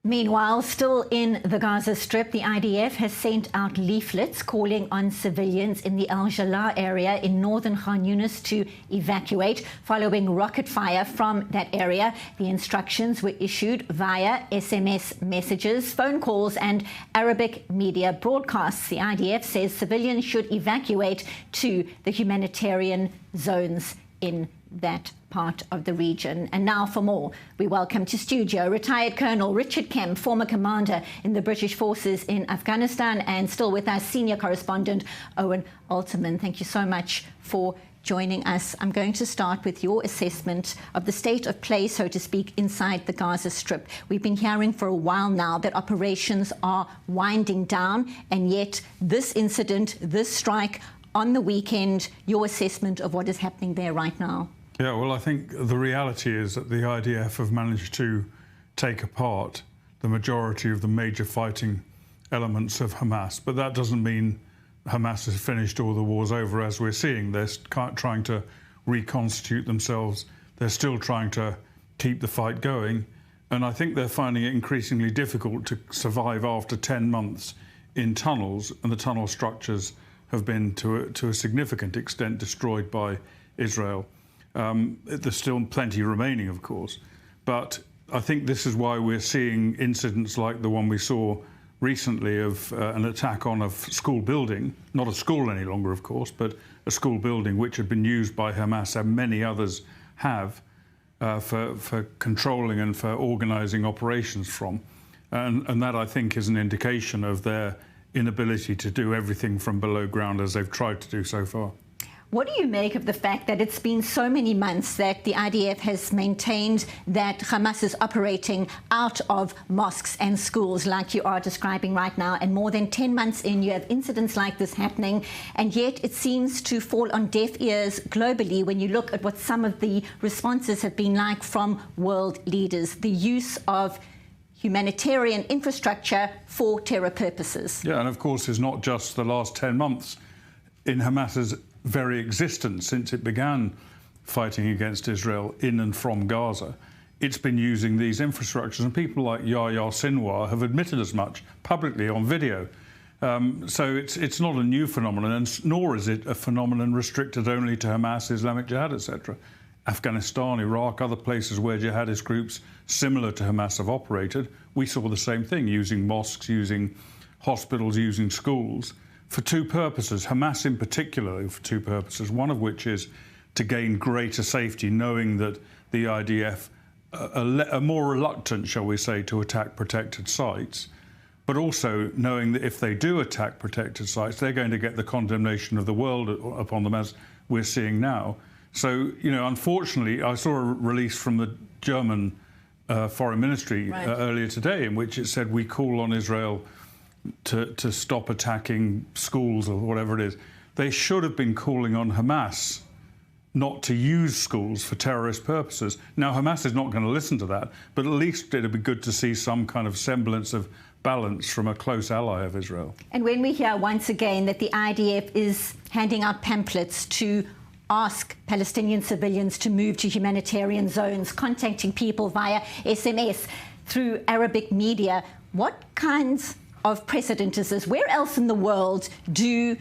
Meanwhile, still in the Gaza Strip, the IDF has sent out leaflets calling on civilians in the Al-Daraj area in northern Khan Yunis to evacuate following rocket fire from that area. The instructions were issued via SMS messages, phone calls and Arabic media broadcasts. The IDF says civilians should evacuate to the humanitarian zones in that part of the region. And now for more, we welcome to studio retired Colonel Richard Kemp, former commander in the British forces in Afghanistan, and still with us, senior correspondent Owen Alterman. Thank you so much for joining us. I'm going to start with your assessment of the state of play, so to speak, inside the Gaza Strip. We've been hearing for a while now that operations are winding down, and yet this incident, this strike on the weekend, your assessment of what is happening there right now? Yeah, well, I think the reality is that the IDF have managed to take apart the majority of the major fighting elements of Hamas. But that doesn't mean Hamas has finished or the war's over, as we're seeing. They're trying to reconstitute themselves. They're still trying to keep the fight going. And I think they're finding it increasingly difficult to survive after 10 months in tunnels, and the tunnel structures have been, to a significant extent, destroyed by Israel. There's still plenty remaining, of course, but I think this is why we're seeing incidents like the one we saw recently of an attack on a school building, not a school any longer, of course, but a school building which had been used by Hamas, and many others have, for controlling and for organising operations from. And that, I think, is an indication of their inability to do everything from below ground as they've tried to do so far. What do you make of the fact that it's been so many months that the IDF has maintained that Hamas is operating out of mosques and schools like you are describing right now, and more than 10 months in you have incidents like this happening, and yet it seems to fall on deaf ears globally when you look at what some of the responses have been like from world leaders, the use of humanitarian infrastructure for terror purposes? Yeah, and of course it's not just the last 10 months. In Hamas's very existence, since it began fighting against Israel in and from Gaza, it's been using these infrastructures, and people like Yahya Sinwar have admitted as much publicly on video. So it's not a new phenomenon, and nor is it a phenomenon restricted only to Hamas, Islamic Jihad, etc. Afghanistan, Iraq, other places where jihadist groups similar to Hamas have operated, we saw the same thing, using mosques, using hospitals, using schools, for two purposes, Hamas in particular for two purposes, one of which is to gain greater safety, knowing that the IDF are more reluctant, shall we say, to attack protected sites, but also knowing that if they do attack protected sites, they're going to get the condemnation of the world upon them, as we're seeing now. So, you know, unfortunately, I saw a release from the German Foreign Ministry earlier today in which it said, we call on Israel to stop attacking schools or whatever it is. They should have been calling on Hamas not to use schools for terrorist purposes. Now, Hamas is not going to listen to that, but at least it'd be good to see some kind of semblance of balance from a close ally of Israel. And when we hear once again that the IDF is handing out pamphlets to ask Palestinian civilians to move to humanitarian zones, contacting people via SMS, through Arabic media, what kinds of precedent is this? Where else in the world do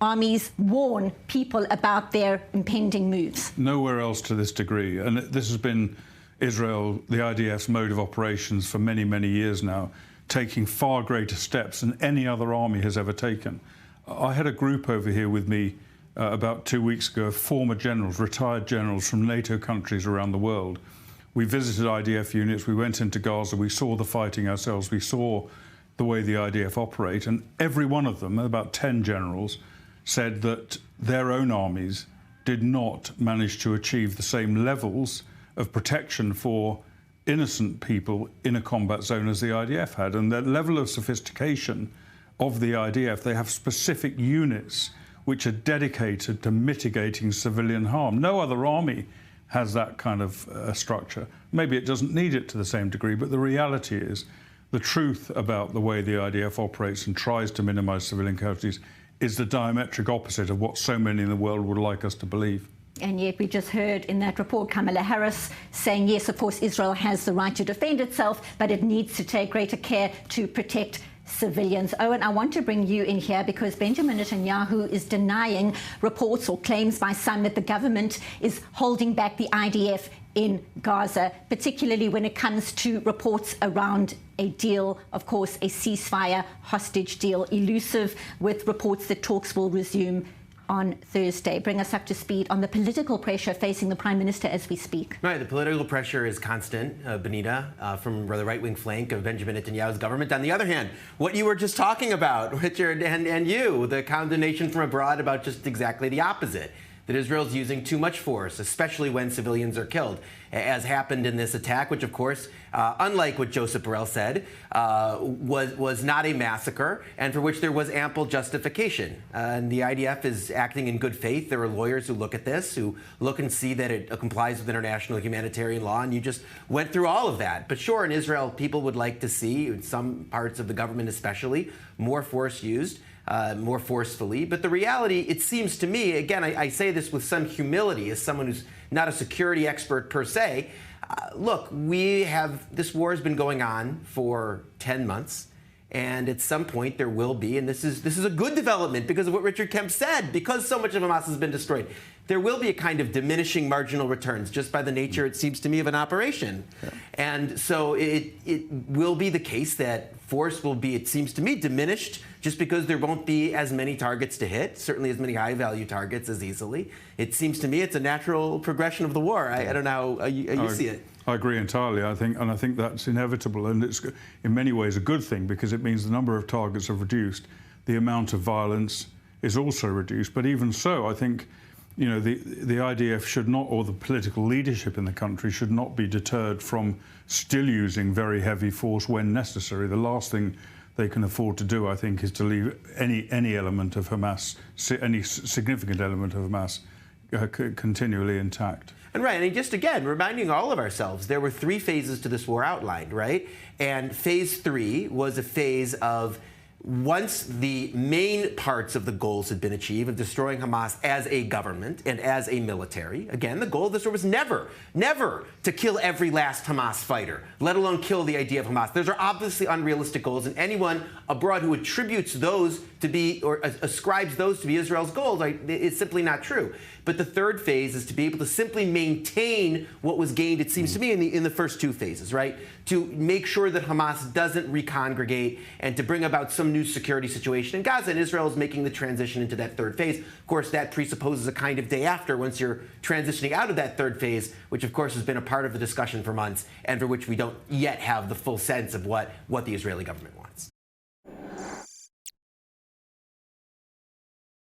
armies warn people about their impending moves? Nowhere else to this degree. And this has been Israel, the IDF's mode of operations for many, many years now, taking far greater steps than any other army has ever taken. I had a group over here with me about 2 weeks ago of former generals, retired generals from NATO countries around the world. We visited IDF units, we went into Gaza, we saw the fighting ourselves, we saw the way the IDF operate, and every one of them, about 10 generals, said that their own armies did not manage to achieve the same levels of protection for innocent people in a combat zone as the IDF had. And that level of sophistication of the IDF, they have specific units which are dedicated to mitigating civilian harm. No other army has that kind of structure. Maybe it doesn't need it to the same degree, but the reality is the truth about the way the IDF operates and tries to minimize civilian casualties is the diametric opposite of what so many in the world would like us to believe. And yet we just heard in that report Kamala Harris saying, yes, of course, Israel has the right to defend itself, but it needs to take greater care to protect civilians. Owen, I want to bring you in here because Benjamin Netanyahu is denying reports or claims by some that the government is holding back the IDF in Gaza, particularly when it comes to reports around a deal, of course, a ceasefire hostage deal, elusive, with reports that talks will resume on Thursday. Bring us up to speed on the political pressure facing the Prime Minister as we speak. Right, the political pressure is constant, Benita, from the right-wing flank of Benjamin Netanyahu's government. On the other hand, what you were just talking about, Richard, and you, the condemnation from abroad about just exactly the opposite, that Israel's using too much force, especially when civilians are killed, as happened in this attack, which, of course, unlike what Joseph Borrell said, was not a massacre, and for which there was ample justification. And the IDF is acting in good faith. There are lawyers who look at this, who look and see that it complies with international humanitarian law, and you just went through all of that. But sure, in Israel, people would like to see, in some parts of the government especially, more force used. More forcefully. But the reality, it seems to me, again, I say this with some humility as someone who's not a security expert per se. Look, this war has been going on for 10 months. And at some point there will be, and this is a good development because of what Richard Kemp said, because so much of Hamas has been destroyed, there will be a kind of diminishing marginal returns just by the nature, it seems to me, of an operation. Yeah. And so it will be the case that force will be, it seems to me, diminished just because there won't be as many targets to hit, certainly as many high-value targets as easily. It seems to me it's a natural progression of the war. I don't know how you see it. I agree entirely. I think that's inevitable, and it's in many ways a good thing because it means the number of targets have reduced, the amount of violence is also reduced. But even so, I think, you know, the IDF should not, or the political leadership in the country should not be deterred from still using very heavy force when necessary. The last thing they can afford to do, I think, is to leave any element of Hamas, any significant element of Hamas, continually intact. And right, and just again, reminding all of ourselves, there were 3 phases to this war outlined, right? And phase 3 was a phase of once the main parts of the goals had been achieved of destroying Hamas as a government and as a military. Again, the goal of this war was never to kill every last Hamas fighter, let alone kill the idea of Hamas. Those are obviously unrealistic goals, and anyone abroad who attributes those to be, or ascribes those to be Israel's goals, it's simply not true. But the third phase is to be able to simply maintain what was gained, it seems to me, in the first 2 phases, right? To make sure that Hamas doesn't recongregate and to bring about some new security situation in Gaza. And Israel is making the transition into that third phase. Of course, that presupposes a kind of day after once you're transitioning out of that third phase, which, of course, has been a part of the discussion for months and for which we don't yet have the full sense of what the Israeli government wants.